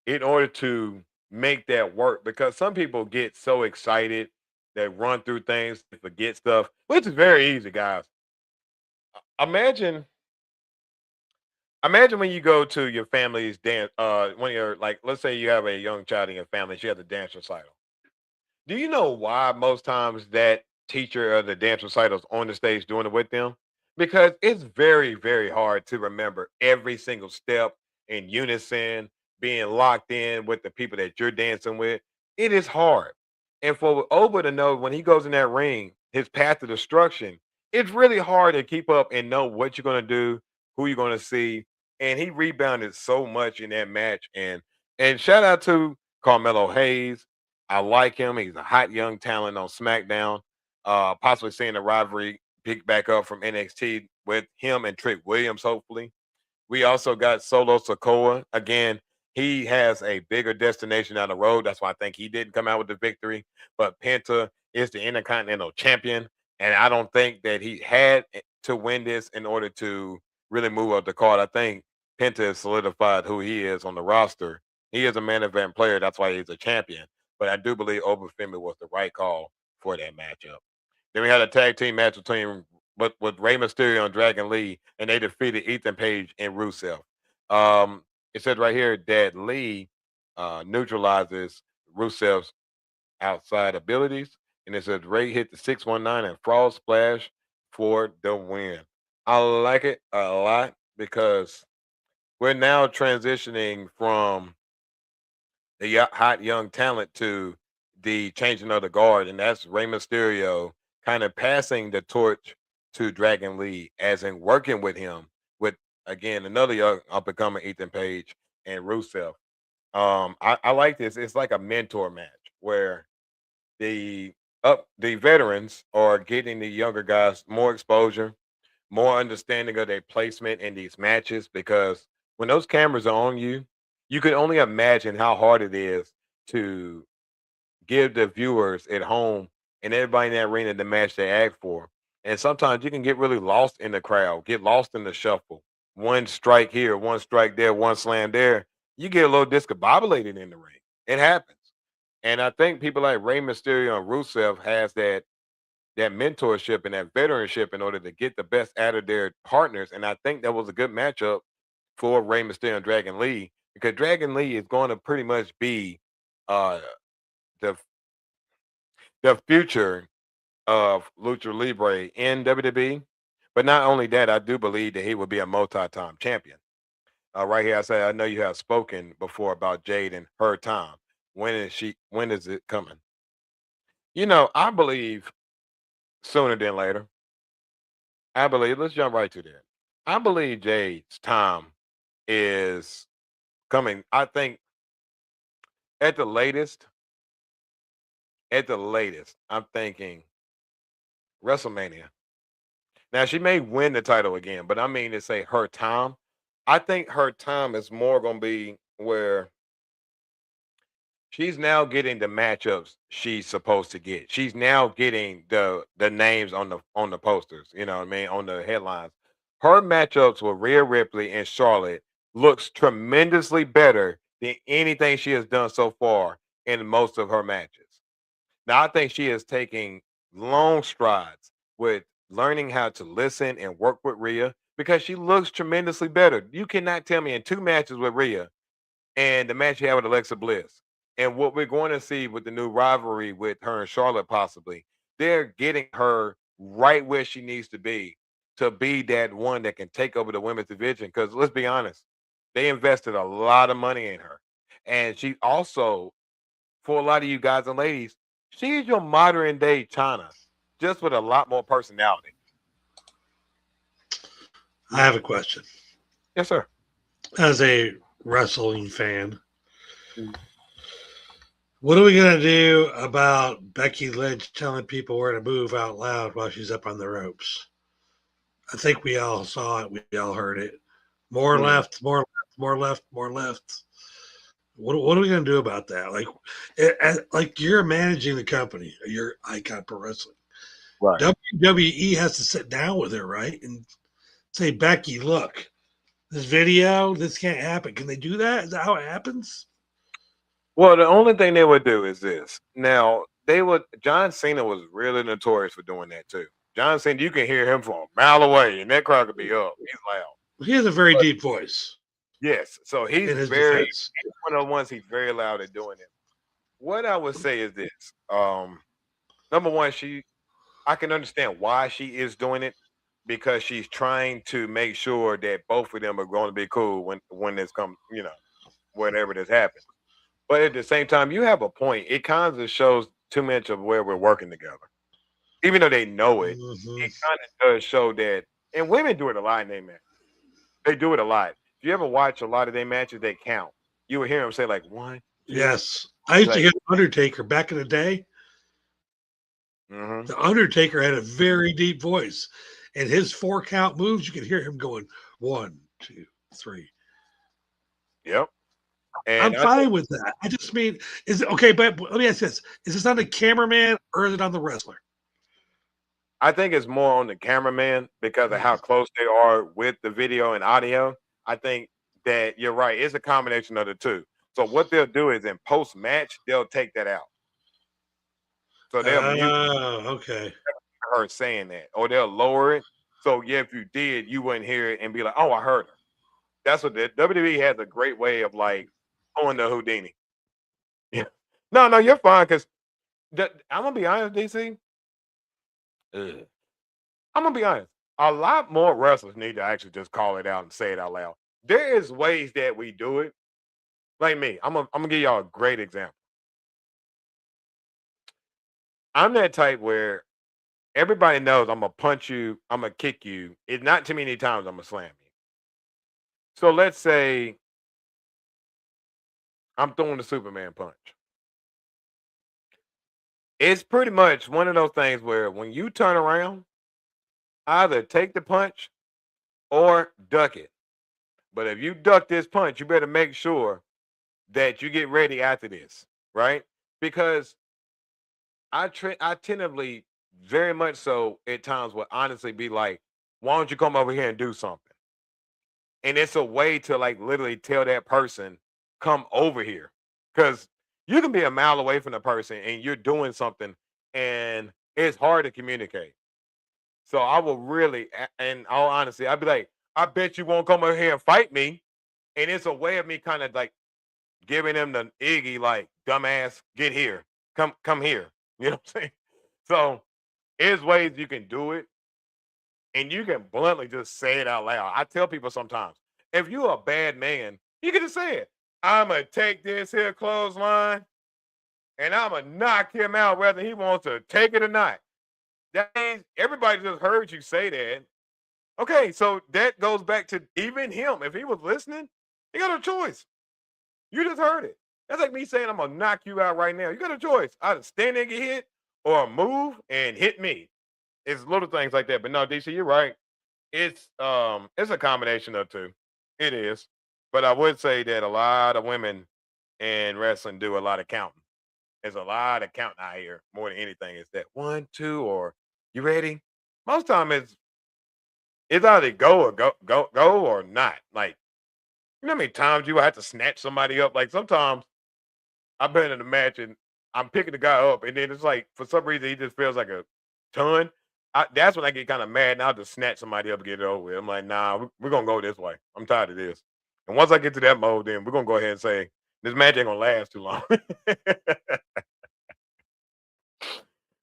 B: in order to make that work because some people get so excited they run through things, they forget stuff, which is very easy, guys. Imagine Imagine when you go to your family's dance, when you're like, let's say you have a young child in your family, she has a dance recital. Do you know why most times that teacher or the dance recital is on the stage doing it with them? Because it's very, very hard to remember every single step in unison, being locked in with the people that you're dancing with. It is hard. And for Oba to know when he goes in that ring, his path to destruction, it's really hard to keep up and know what you're going to do, who you're going to see. And he rebounded so much in that match. And shout out to Carmelo Hayes. I like him. He's a hot young talent on SmackDown. Possibly seeing the rivalry pick back up from NXT with him and Trick Williams, hopefully. We also got Solo Sokoa. Again, he has a bigger destination down the road. That's why I think he didn't come out with the victory. But Penta is the Intercontinental Champion. And I don't think that he had to win this in order to really move up the card. I think Penta has solidified who he is on the roster. He is a main event player. That's why he's a champion. But I do believe Obafemi was the right call for that matchup. Then we had a tag team match between with Rey Mysterio and Dragon Lee, and they defeated Ethan Page and Rusev. It said right here that Lee neutralizes Rusev's outside abilities, and it says Ray hit the 619 and Frog Splash for the win. I like it a lot because we're now transitioning from the hot young talent to the changing of the guard, and that's Rey Mysterio kind of passing the torch to Dragon Lee, as in working with him with again another young up and coming Ethan Page and Rusev. I like this. It's like a mentor match where the the veterans are getting the younger guys more exposure, more understanding of their placement in these matches because when those cameras are on you, you can only imagine how hard it is to give the viewers at home and everybody in that arena the match they ask for. And sometimes you can get really lost in the crowd, get lost in the shuffle. One strike here, one strike there, one slam there. You get a little discombobulated in the ring. It happens. And I think people like Rey Mysterio and Rusev has that mentorship and that veteranship in order to get the best out of their partners. And I think that was a good matchup for Rey Mysterio and Dragon Lee because Dragon Lee is going to pretty much be uh, the the future of Lucha Libre in WWE. But not only that, I do believe that he will be a multi-time champion. Right here, I say I know you have spoken before about Jade and her time. When is she? When is it coming? I believe sooner than later. I believe. Let's jump right to that. I believe Jade's time is coming. I think at the latest, I'm thinking WrestleMania. Now she may win the title again, but I mean to say her time. I think her time is more going to be where she's now getting the matchups she's supposed to get. She's now getting the names on the posters, you know what I mean, on the headlines. Her matchups with Rhea Ripley and Charlotte looks tremendously better than anything she has done so far in most of her matches. Now I think she is taking long strides with learning how to listen and work with Rhea because she looks tremendously better. You cannot tell me in two matches with Rhea and the match you had with Alexa Bliss and what we're going to see with the new rivalry with her and Charlotte possibly, they're getting her right where she needs to be that one that can take over the women's division. Because let's be honest, they invested a lot of money in her. And she also, for a lot of you guys and ladies, she is your modern day China, just with a lot more personality.
C: I have a question.
B: Yes, sir.
C: As a wrestling fan, what are we going to do about Becky Lynch telling people where to move out loud while she's up on the ropes? I think we all saw it. We all heard it. More left, more left, more left, more left. What are we going to do about that? Like you're managing the company. You're Icon Pro Wrestling.
B: Right.
C: WWE has to sit down with her, right? And say, Becky, look, this video, this can't happen. Can they do that? Is that how it happens?
B: Well, the only thing they would do is this. Now, John Cena was really notorious for doing that too. John Cena, you can hear him from a mile away, and that crowd could be up. He's loud.
C: He has a very deep voice
B: Yes, so he's
C: in his
B: very
C: defense.
B: he's one of the ones he's very loud at doing it. What I would say is this: number one, I can understand why she is doing it because she's trying to make sure that both of them are going to be cool when this comes, whenever this happens. But at the same time, you have a point. It kind of shows too much of where we're working together, even though they know it.
C: Mhm.
B: It kind of does show that, and women do it a lot in their matches. They do it a lot. If you ever watch a lot of their matches, they count. You will hear them say like 1, 2,
C: Yes. I used to
B: like,
C: hear Undertaker back in the day.
B: mhm.
C: The Undertaker had a very deep voice, and his 4 count moves, you could hear him going 1, 2, 3.
B: Yep.
C: I'm
B: And I think
C: fine with that. I just mean, is it okay? But let me ask this: is this on the cameraman or is it on the wrestler?
B: it's more on the cameraman because of how close they are with the video and audio. I think that you're right. It's a combination of the two. So what they'll do is in post match, they'll take that out. So they'll mute
C: Oh, okay.
B: her saying that, or they'll lower it. So yeah, if you did, you wouldn't hear it and be like, "Oh, I heard her." That's what the WWE has a great way of like pulling the Houdini. Yeah. No, no, you're fine because I'm gonna be honest, DC. Ugh. I'm gonna be honest. A lot more wrestlers need to actually just call it out and say it out loud. There is ways that we do it. Like me, I'm gonna give y'all a great example. I'm that type where everybody knows I'm gonna punch you, I'm gonna kick you. It's not too many times I'm gonna slam you. So let's say I'm throwing the Superman punch. It's pretty much one of those things where when you turn around, either take the punch or duck it. But if you duck this punch, you better make sure that you get ready after this, right? Because I tentatively very much so at times would honestly be like, why don't you come over here and do something? And it's a way to like literally tell that person, come over here. Because you can be a mile away from the person and you're doing something and it's hard to communicate. So I will really, in all honesty, I'd be like, I bet you won't come over here and fight me. And it's a way of me kind of like giving them the Iggy, like, dumbass, get here. Come here. You know what I'm saying? So there's ways you can do it, and you can bluntly just say it out loud. I tell people sometimes, if you're a bad man, you can just say it. I'ma take this here clothesline and I'ma knock him out whether he wants to take it or not. That means everybody just heard you say that. Okay, so that goes back to even him. If he was listening, he got a choice. You just heard it. That's like me saying I'm gonna knock you out right now. You got a choice. Either stand there and get hit or move and hit me. It's little things like that. But no, DC, you're right. It's a combination of two. It is. But I would say that a lot of women in wrestling do a lot of counting. There's a lot of counting out here more than anything. It's that 1, 2, or you ready? Most time it's either go or not. Like, you know how many times you have to snatch somebody up? Like sometimes I've been in a match and I'm picking the guy up, and then it's like for some reason he just feels like a ton. That's when I get kind of mad, and I'll just snatch somebody up and get it over with. I'm like, nah, we're gonna go this way. I'm tired of this. And once I get to that mode, then we're gonna go ahead and say this match ain't gonna last too long.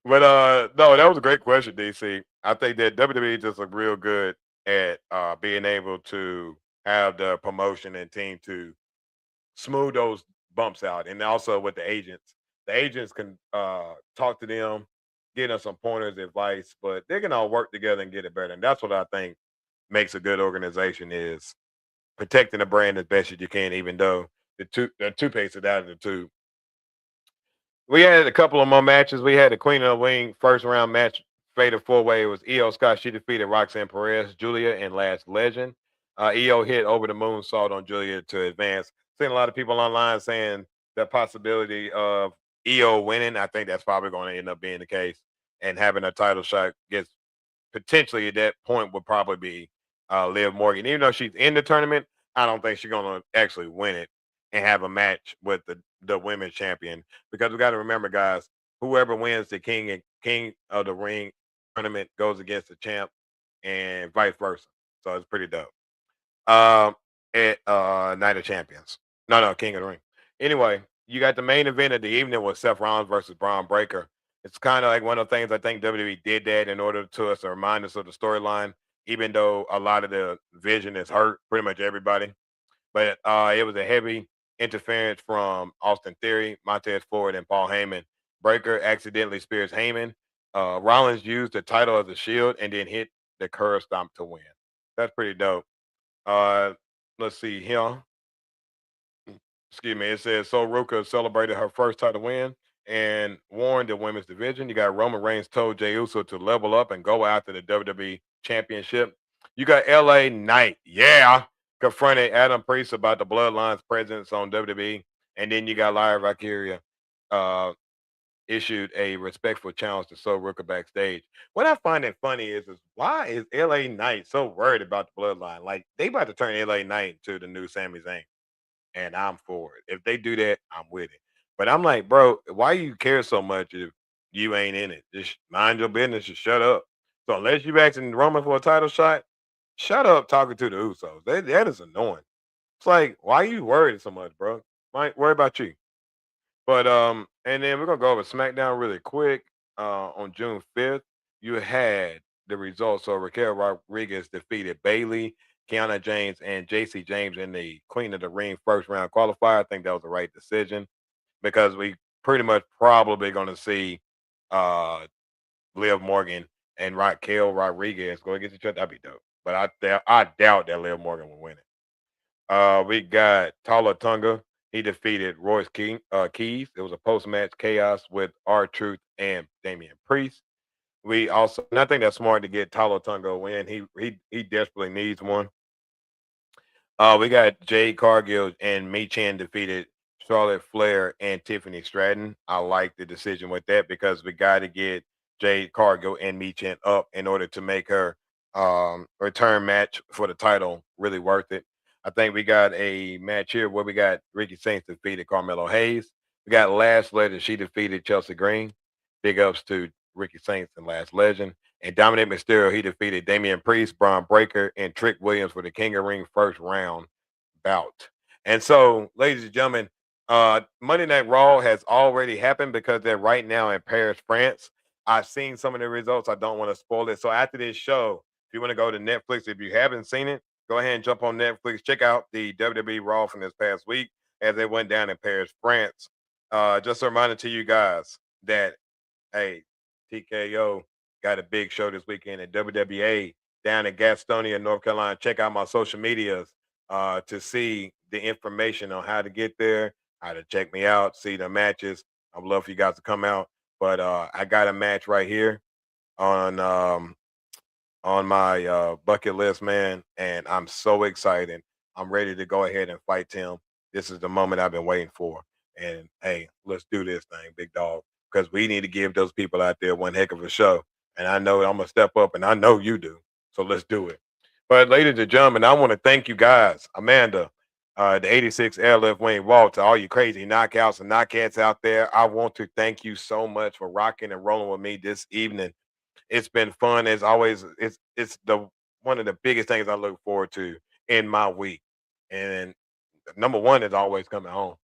B: But no, that was a great question, DC. I think that WWE just look real good at being able to have the promotion and team to smooth those bumps out. And also with the agents can talk to them, get them some pointers, advice, but they can all work together and get it better. And that's what I think makes a good organization is protecting the brand as best as you can, even though the toothpaste is out of the tube. We had a couple of more matches. We had the Queen of the Wing first round match, fatal four way. It was Io Scott. She defeated Roxanne Perez, Julia, and Last Legend. Io hit over the moonsault on Julia to advance. Seen a lot of people online saying the possibility of Io winning. I think that's probably going to end up being the case, and having a title shot gets potentially at that point would probably be Liv Morgan. Even though she's in the tournament, I don't think she's going to actually win it and have a match with the women's champion, because we got to remember, guys, whoever wins the king of the ring tournament goes against the champ and vice versa. So it's pretty dope. At Night of Champions. No, King of the Ring. Anyway, you got the main event of the evening with Seth Rollins versus Braun Breaker. It's kind of like one of the things I think WWE did that in order to us to remind us of the storyline, even though a lot of the vision is hurt, pretty much everybody. But it was a heavy interference from Austin Theory, Montez Ford, and Paul Heyman. Breaker accidentally spears Heyman. Rollins used the title as a shield and then hit the curb stomp to win. That's pretty dope. Uh, let's see here. Excuse me. It says So Ruka celebrated her first title win and won the women's division. You got Roman Reigns told Jey Uso to level up and go after the WWE Championship. You got LA Knight, confronted Adam Priest about the Bloodline's presence on WWE, and then you got Lyra Valkyria issued a respectful challenge to So Ruka backstage. What I find it funny is why is LA Knight so worried about the Bloodline? Like they about to turn LA Knight into the new Sami Zayn, and I'm for it. If they do that, I'm with it. But I'm like, bro, why you care so much if you ain't in it? Just mind your business and shut up. So unless you asking Roman for a title shot, shut up talking to the Usos. That is annoying. It's like, why are you worried so much, bro? Mike, worry about you. But and then we're gonna go over SmackDown really quick. On June 5th, you had the results. So Raquel Rodriguez defeated Bayley, Kiana James, and JC James in the Queen of the Ring first round qualifier. I think that was the right decision because we pretty much probably gonna see Liv Morgan and Raquel Rodriguez go against each other. That'd be dope. But I doubt that Liv Morgan will win it. We got Tala Tunga. He defeated Royce Keys. It was a post-match chaos with R-Truth and Damian Priest. We also, and I think that's smart to get Tala Tunga a win. He desperately needs one. We got Jade Cargill and Michin defeated Charlotte Flair and Tiffany Stratton. I like the decision with that because we got to get Jade Cargill and Michin up in order to make her return match for the title really worth it. I think we got a match here where we got Ricky Saints defeated Carmelo Hayes. We got Last Legend. She defeated Chelsea Green. Big ups to Ricky Saints and Last Legend. And Dominic Mysterio, he defeated Damian Priest, Braun Breaker, and Trick Williams for the King of Ring first round bout. And so, ladies and gentlemen, Monday Night Raw has already happened because they're right now in Paris, France. I've seen some of the results. I don't want to spoil it. So after this show, if you want to go to Netflix, if you haven't seen it, go ahead and jump on Netflix. Check out the WWE Raw from this past week as they went down in Paris, France. Just a reminder to you guys that, hey, TKO got a big show this weekend at WWA down in Gastonia, North Carolina. Check out my social medias to see the information on how to get there, how to check me out, see the matches. I'd love for you guys to come out. But I got a match right here on my bucket list, man, and I'm so excited. I'm ready to go ahead and fight Tim. This is the moment I've been waiting for. And hey, let's do this thing, big dog, because we need to give those people out there one heck of a show. And I know I'm gonna step up, and I know you do. So let's do it. But ladies and gentlemen, I want to thank you guys, Amanda, the 86 Airlift Wayne Walt, to all you crazy knockouts and knockouts out there. I want to thank you so much for rocking and rolling with me this evening. It's been fun as always. It's the one of the biggest things I look forward to in my week. And number one is always coming home.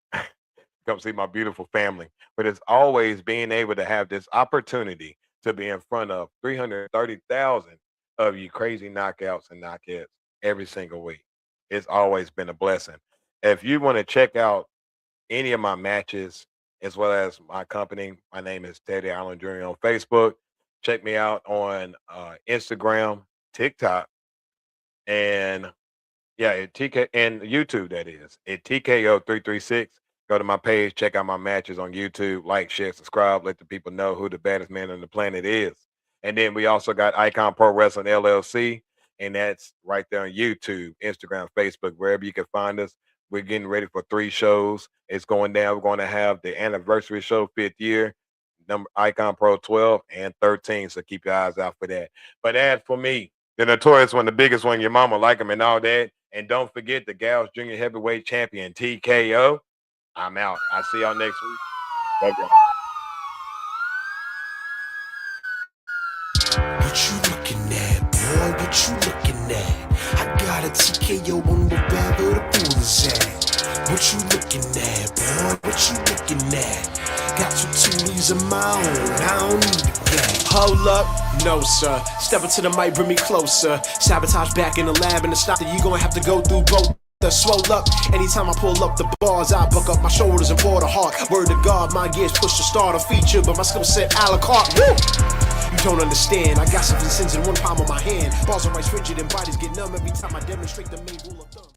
B: Come see my beautiful family. But it's always being able to have this opportunity to be in front of 330,000 of you crazy knockouts and knockouts every single week. It's always been a blessing. If you want to check out any of my matches as well as my company, my name is Teddy Allen Jr. on Facebook. Check me out on Instagram, TikTok, and at TK and YouTube. That is at TKO336. Go to my page, check out my matches on YouTube, like, share, subscribe, let the people know who the baddest man on the planet is. And then we also got Icon Pro Wrestling LLC, and that's right there on YouTube, Instagram, Facebook, wherever you can find us. We're getting ready for 3 shows. It's going down. We're going to have the anniversary show, 5th year, number Icon Pro 12 and 13. So keep your eyes out for that. But as for me, the notorious one, the biggest one, your mama like him and all that. And don't forget the Gals Junior Heavyweight Champion, TKO. I'm out. I'll see y'all next week. Love y'all.
A: What you looking at, boy? What you looking at? I got a TKO on wherever the pool is at. What you looking at, boy? What you looking at? Got two Tulies of my own, I don't need a gang.
E: Hold up, no sir. Step into the mic, bring me closer. Sabotage back in the lab, and to stop that you gonna have to go through both. The swole up, anytime I pull up the bars, I buck up my shoulders and pour the heart. Word to God, my gears push to start a feature, but my skill set a la carte. Woo! You don't understand, I got something sins in one palm of my hand. Balls are right rigid and bodies get numb every time I demonstrate the main rule of thumb.